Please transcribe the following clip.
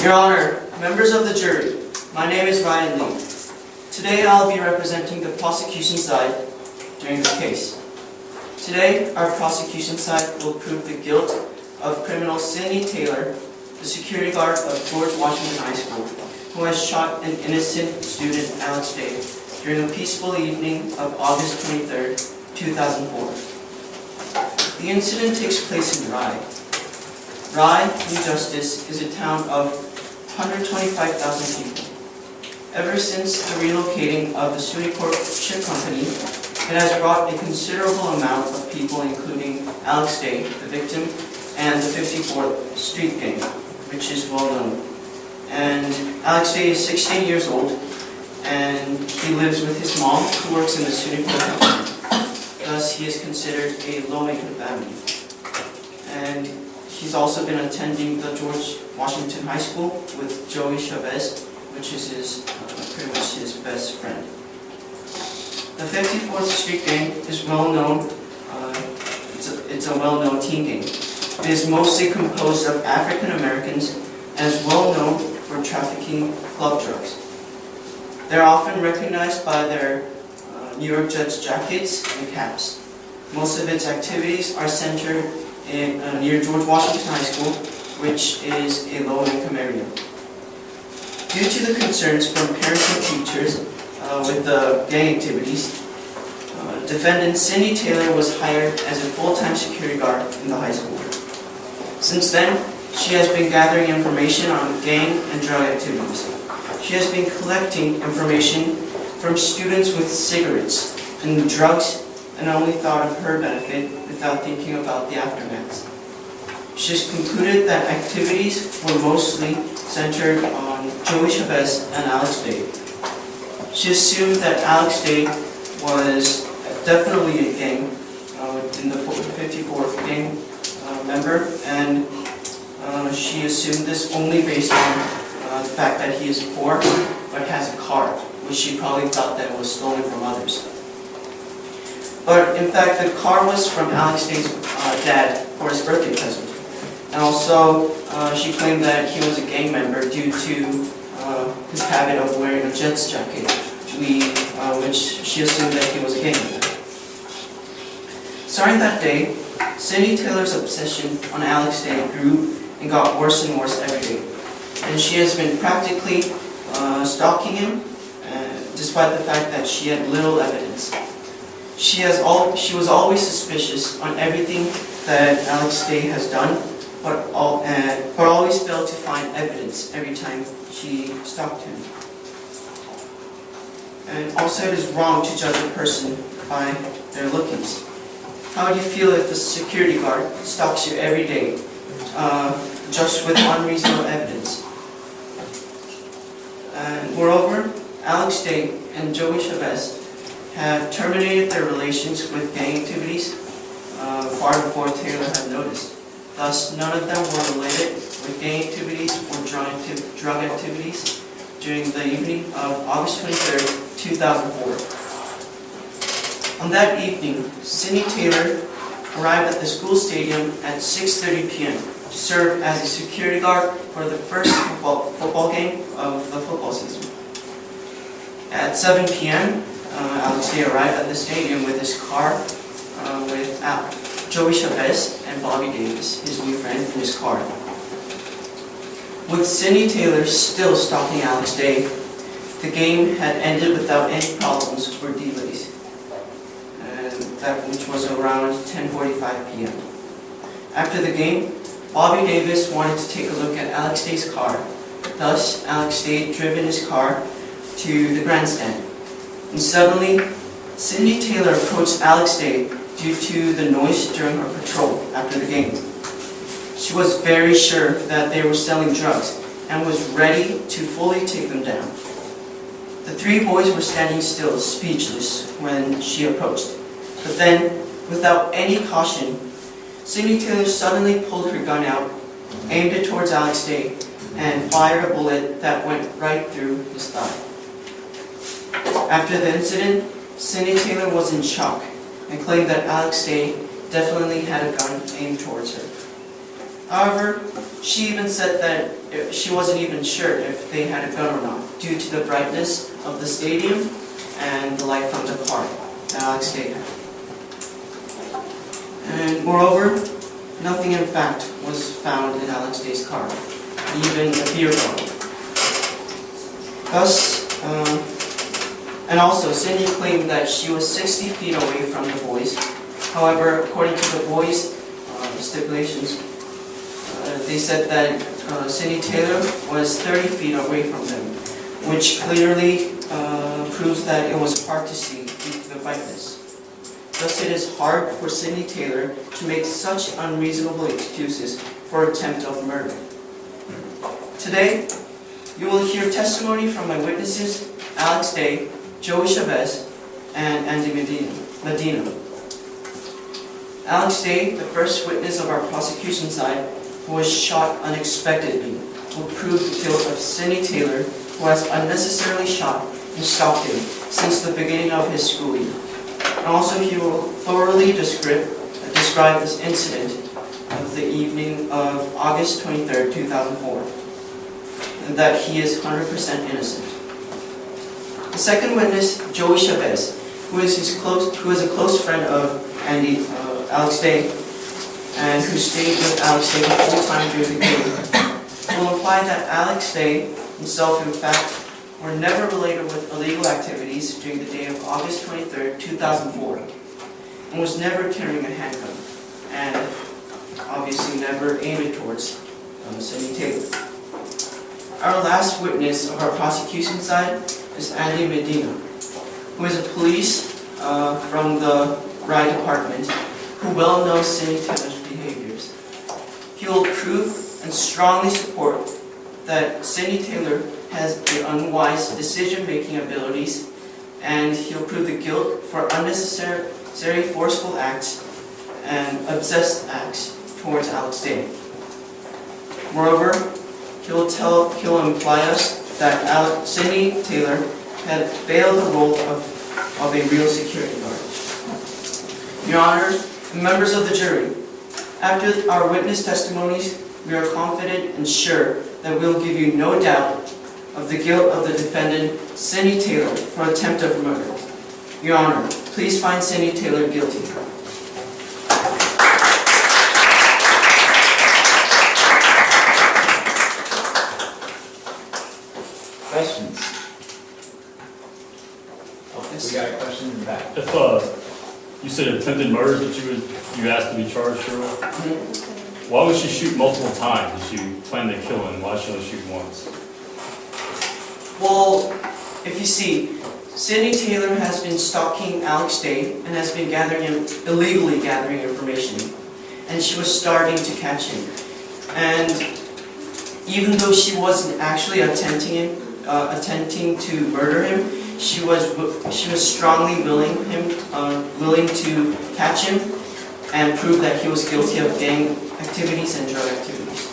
Your Honor, members of the jury, my name is Ryan Lee. Today I'll be representing the prosecution side during this case. Today, our prosecution side will prove the guilt of criminal Sidney Taylor, the security guard of George Washington High School, who has shot an innocent student, Alex Day, during a peaceful evening of August 23, 2004. The incident takes place in Rye. Rye, New Justice, is a town of 125,000 people. Ever since the relocating of the SUNY Corp ship company, it has brought a considerable amount of people, including Alex Day, the victim, and the 54th Street Gang, which is well known. And Alex Day is 16 years old, and he lives with his mom, who works in the SUNY Corp company. Thus, he is considered a low-income family. And he's also been attending the George Washington High School with Joey Chavez, which is pretty much his best friend. The 54th Street Gang is well known. It's a well-known teen gang. It is mostly composed of African Americans and is well known for trafficking club drugs. They're often recognized by their New York Jets jackets and caps. Most of its activities are centered near George Washington High School, which is a low-income area. Due to the concerns from parents and teachers with the gang activities, defendant Sidney Taylor was hired as a full-time security guard in the high school. Since then, she has been gathering information on gang and drug activities. She has been collecting information from students with cigarettes and drugs and only thought of her benefit without thinking about the aftermath. She has concluded that activities were mostly centered on Joey Chavez and Alex Day. She assumed that Alex Day was definitely a gang in the 54th gang member, and she assumed this only based on the fact that he is poor but has a car, which she probably thought that was stolen from others. But in fact, the car was from Alex Day's dad for his birthday present. And also, she claimed that he was a gang member due to his habit of wearing a Jets jacket, which she assumed that he was a gang member. Starting that day, Sidney Taylor's obsession on Alex Day grew and got worse and worse every day. And she has been practically stalking him, despite the fact that she had little evidence. She was always suspicious on everything that Alex Day has done, but always failed to find evidence every time she stalked him. And also, it is wrong to judge a person by their lookings. How would you feel if a security guard stalks you every day, just with unreasonable evidence? And moreover, Alex Day and Joey Chavez have terminated their relations with gang activities far before Taylor had noticed. Thus, none of them were related with gang activities or drug activities during the evening of August 23, 2004. On that evening, Sidney Taylor arrived at the school stadium at 6:30 p.m. to serve as a security guard for the first football game of the football season. At 7 p.m., Alex Day arrived at the stadium with his car with Joey Chavez and Bobby Davis, his new friend, in his car. With Sidney Taylor still stalking Alex Day, the game had ended without any problems or delays, which was around 10:45 p.m. After the game, Bobby Davis wanted to take a look at Alex Day's car. Thus, Alex Day driven his car to the grandstand. And suddenly, Sidney Taylor approached Alex Day due to the noise during her patrol after the game. She was very sure that they were selling drugs and was ready to fully take them down. The three boys were standing still, speechless, when she approached. But then, without any caution, Sidney Taylor suddenly pulled her gun out, aimed it towards Alex Day, and fired a bullet that went right through his thigh. After the incident, Sidney Taylor was in shock and claimed that Alex Day definitely had a gun aimed towards her. However, she even said that she wasn't even sure if they had a gun or not, due to the brightness of the stadium and the light from the car that Alex Day had. And moreover, nothing in fact was found in Alex Day's car, even a beer bottle. Thus, and also, Cindy claimed that she was 60 feet away from the boys. However, according to the boys' stipulations, they said that Cindy Taylor was 30 feet away from them, which clearly proves that it was hard to see due to the brightness. Thus, it is hard for Cindy Taylor to make such unreasonable excuses for attempt of murder. Today, you will hear testimony from my witnesses, Alex Day, Joey Chavez, and Andy Medina. Alex Day, the first witness of our prosecution side, who was shot unexpectedly, will prove the guilt of Cindy Taylor, who has unnecessarily shot and stalked him since the beginning of his school year. And also he will thoroughly describe this incident of the evening of August 23rd, 2004, and that he is 100% innocent. The second witness, Joey Chavez, who is a close friend of Alex Day, and who stayed with Alex Day the whole time during the game, will imply that Alex Day himself, in fact, were never related with illegal activities during the day of August 23rd, 2004, and was never carrying a handgun, and obviously never aimed towards Cindy Taylor. Our last witness of our prosecution side is Andy Medina, who is a police from the Rye Department, who well knows Cindy Taylor's behaviors. He will prove and strongly support that Cindy Taylor has the unwise decision-making abilities, and he'll prove the guilt for unnecessary forceful acts and obsessed acts towards Alex Day. Moreover, he'll imply us that Cindy Taylor had failed the role of a real security guard. Your Honors, and members of the jury, after our witness testimonies, we are confident and sure that we will give you no doubt of the guilt of the defendant, Cindy Taylor, for attempt of murder. Your Honor, please find Cindy Taylor guilty. Questions? We got a question in the back. If you said attempted murders that you asked to be charged for, why would she shoot multiple times if she planned to kill him? Why should she shoot once? Well, if you see, Cindy Taylor has been stalking Alex Day and has been illegally gathering information, and she was starting to catch him. And even though she wasn't actually attempting to murder him, she was strongly willing to catch him and prove that he was guilty of gang activities and drug activities.